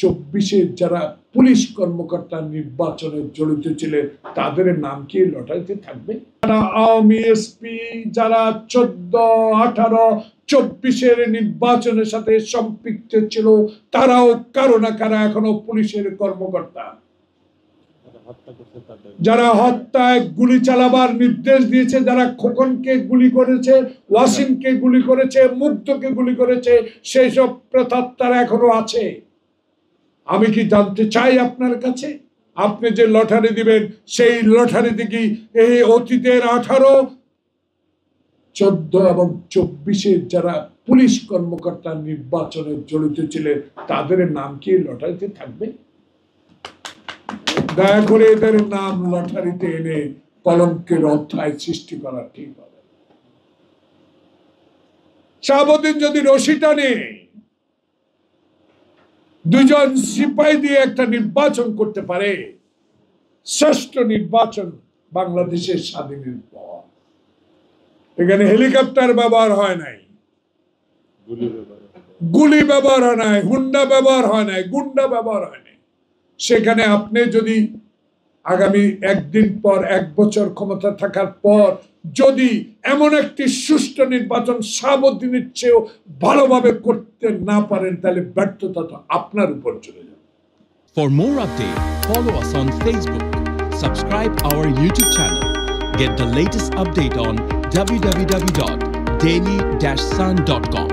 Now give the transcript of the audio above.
24-এ যারা পুলিশ কর্মকর্তা নির্বাচনে জড়িত ছিলেন তাদের নাম কি লটারিতে থাকবে? যারা আওয়ামী এসপি, যারা 14, 18, 24-এর নির্বাচনের সাথে সম্পৃক্ত ছিল তারাও কারো না কারো এখনো পুলিশের কর্মকর্তা। যারা হত্যায় গুলি চালাবার নির্দেশ দিয়েছে, যারা খোকনকে গুলি করেছে, ওয়াসিমকে গুলি করেছে, মুগ্ধকে গুলি করেছে, সেই সব প্রেতাত্মারা এখনো আছে। আমি কি জানতে চাই আপনার কাছে, আপনি যে লটারি দিবেন সেই লটারিতে কি এই অতীতের 18, 14 এবং 24-এ যারা পুলিশ কর্মকর্তা নির্বাচনে জড়িত ছিলেন তাদের নাম কি লটারিতে থাকবে? দয়া করে এদের নাম লটারিতে এনে কলঙ্কের অধ্যায় সৃষ্টি করা ঠিক হবে। শাহাবুদ্দিন যদি রশি টানে, 2 জন সিপাহী দিয়ে একটা নির্বাচন করতে পারে, শ্রেষ্ঠ নির্বাচন বাংলাদেশের স্বাধীনের পর। এখানে হেলিকপ্টার ব্যবহার হয় নাই, গুলি ব্যবহার হয় নাই, হুন্ডা ব্যবহার হয় নাই, গুন্ডা ব্যবহার হয় নাই। সেখানে আপনি যদি আগামী 1 দিন পর, 1 বছর ক্ষমতা থাকার পর যদি এমন একটি সুষ্ঠু নির্বাচন শাহাবুদ্দিনের চেয়েও ভালোভাবে করতে না পারেন, তাহলে ব্যর্থতা তো আপনার উপর চলে যাবে। For more updates, follow us on Facebook, subscribe our YouTube channel, get the latest update on www.daily-sun.com.